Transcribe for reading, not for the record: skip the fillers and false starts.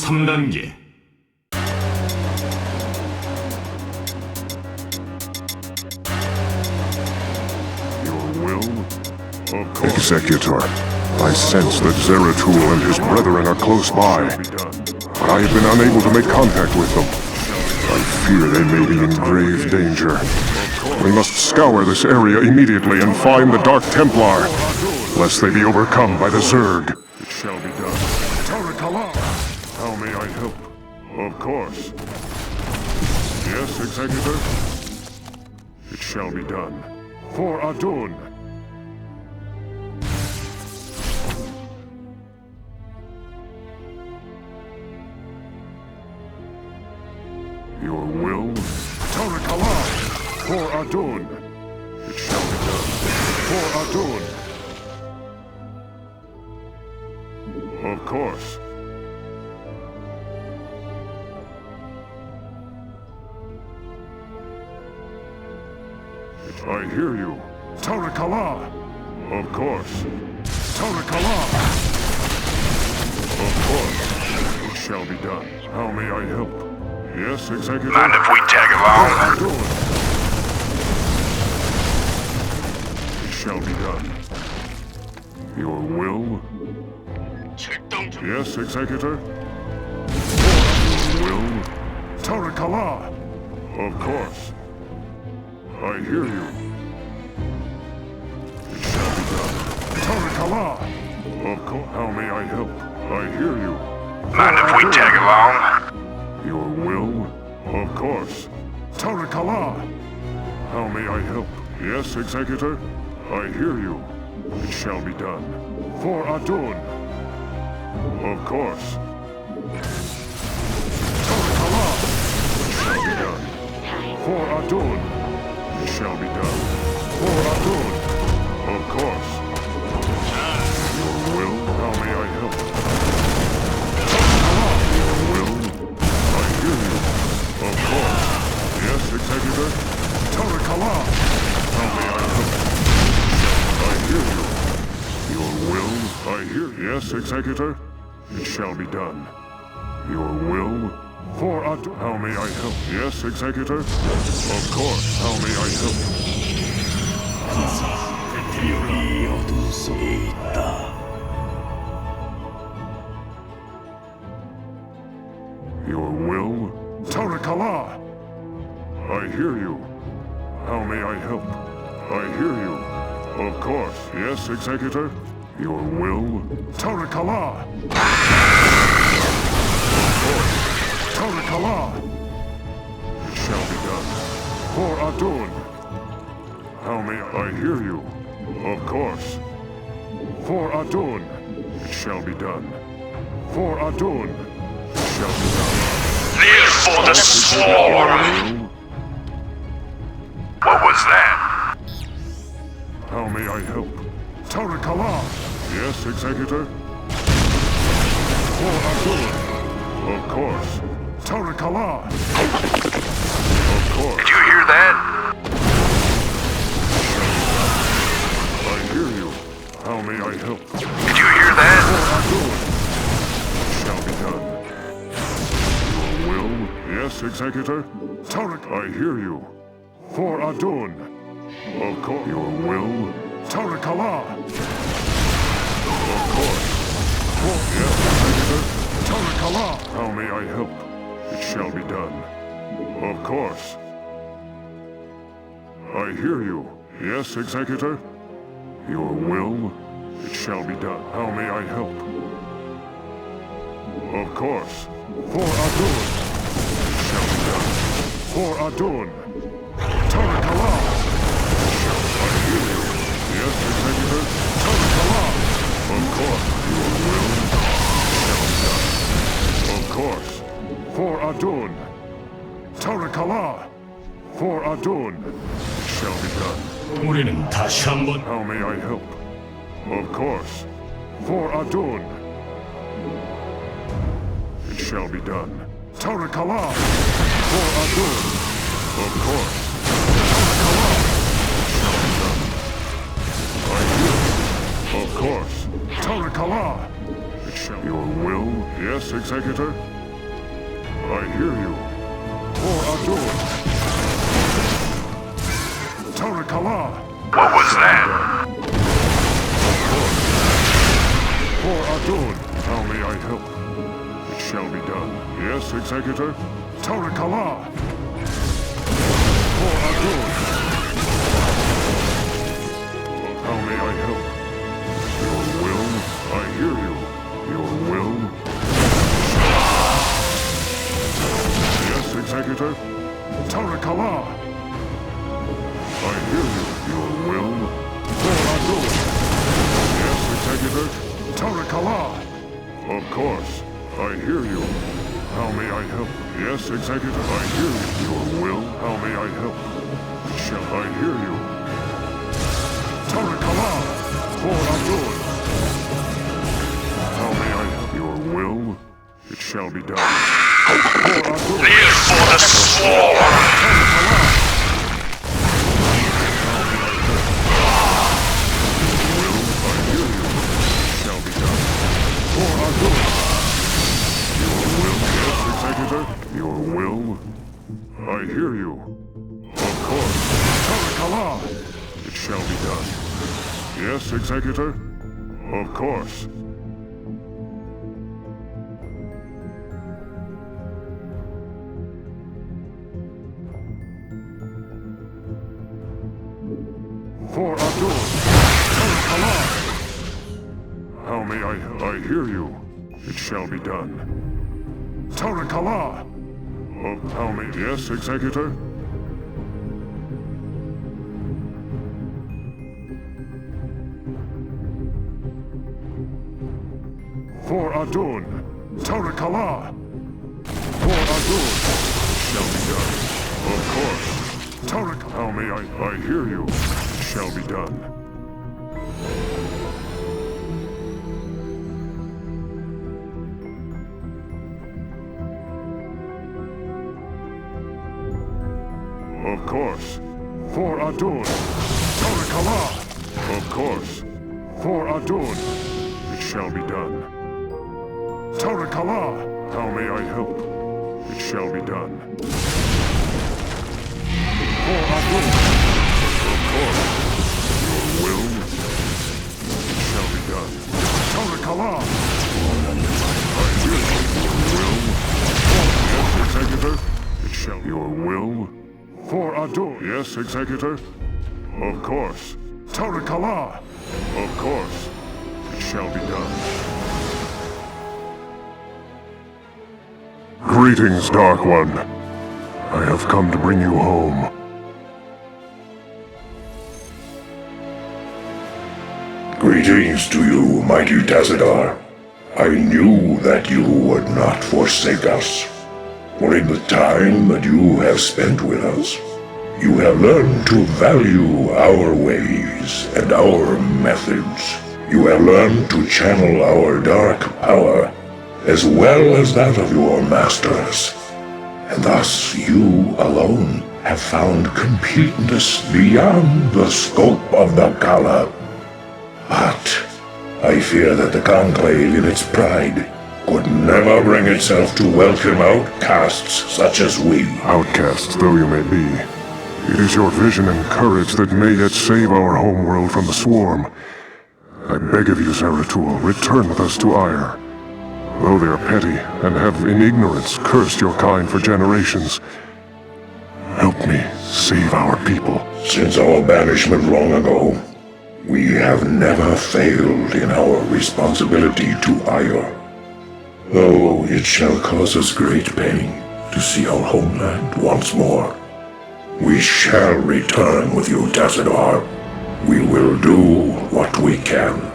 3단계. Executor, I sense that Zeratul and his brethren are close by, but I have been unable to make contact with them. I fear they may be in grave danger. We must scour this area immediately and find the Dark Templar, lest they be overcome by the Zerg. It shall be done. Tarakala! How may I help? Of course. Yes, Executor? It shall be done. For Adun! Your will? Tarakala! For Adun! It shall be done. For Adun! Of course. I hear you. Tarakala! Of course. Tarakala! Of course. It shall be done. How may I help? Yes, Executive? Mind if we tag along? It shall be done. Your will? Yes, Executor? Your will? Tarakala! Of course. I hear you. It shall be done. Tarakala! Of course. How may I help? I hear you. Mind if we tag along? Your will? Of course. Tarakala! How may I help? Yes, Executor? I hear you. It shall be done. For Adun! Of course. Tarakala! It shall be done. For Adun! It shall be done. For Adun! Of course. Your will? How may I help? Tarakala! Your will? I hear you. Of course. Yes, Executor? Tarakala! How may I help? I hear you. Your will? I hear. Yes, Executor? It shall be done. Your will? For Adun. How may I help? Yes, Executor? Of course. How may I help? 이 어둠 속에 있다. Your will? Tarakala! I hear you. How may I help? I hear you. Of course. Yes, Executor? Your will? Tarakala! Of course. Tarakala! It shall be done. For Adun! How may I hear you? Of course. For Adun! It shall be done. For Adun! It shall be done. Live for the swarm! What was that? How may I help? Tarakala! Yes, Executor? For Adun! Of course. Tarakala! Of course. Did you hear that? I hear you. How may I help? Did you hear that? For Adun! It shall be done. Your will? Yes, Executor? Tarak, I hear you. For Adun! Of course. Your will? Tarakala! Of course. For, yes, Executor? Tarakala! How may I help? It shall be done. Of course. I hear you. Yes, Executor? Your will? It shall be done. How may I help? Of course. For Adun! It shall be done. For Adun! Tarakala! I hear you. Yes, Executor? Tarakala! Of course. Your will? Of course. For Adun. Tarakala. For Adun. Shall be done. 우리는 다시 한번 How may I help? Of course. For Adun. It shall be done. Tarakala. For Adun. Of course. Tarakala. Shall be done. I hear you. Of course. Tarakala. It shall. Your will? Yes, Executor? I hear you. For Adun. Tarakala. What was that? For Adun. How may I help? It shall be done. Yes, Executor? Tarakala. For Adun. How may I help? Your will? I hear you. Your will? Yes, Executor? Tarakala! I hear you. Your will? For Adun! Yes, Executor? Tarakala! Of course. I hear you. How may I help? Yes, Executor? I hear you. Your will? How may I help? Shall I hear you? Tarakala! For Adun! How may I help? Your will? It shall be done. For Adun! Live for the swarm! Will, I hear you. Shall be done. For Adun! Your will, yes, Executor? Your will? I hear you. Of course. Tarakala! It shall be done. Yes, Executor? Of course. For Adun! Tarakala! How may I hear you? It shall be done. Tarakala! How may... Yes, Executor? For Adun! Tarakala! For Adun! Shall be done. Of course. Tarak... How may I hear you? Shall be done. Of course. For Adun. Tarakala. Of course. For Adun. It shall be done. Tarakala. How may I help? It shall be done. For Adun. Of course. Your will. It shall be done. Tarakala. I hear you. Your will. Yes, Executor. It shall... Your will? For Adun. Yes, Executor? Of course. Tarakala! Of course. It shall be done. Greetings, Dark One. I have come to bring you home. Greetings to you, mighty Tazadar. I knew that you would not forsake us. For in the time that you have spent with us, you have learned to value our ways and our methods. You have learned to channel our dark power, as well as that of your masters. And thus you alone have found completeness beyond the scope of the Kala. But I fear that the Conclave in its pride could never bring itself to welcome outcasts such as we. Outcasts though you may be, it is your vision and courage that may yet save our homeworld from the swarm. I beg of you, Zeratul, return with us to Ire. Though they are petty and have in ignorance cursed your kind for generations, help me save our people. Since our banishment long ago, we have never failed in our responsibility to Ire. Though it shall cause us great pain to see our homeland once more, we shall return with you, Tazadar. We will do what we can.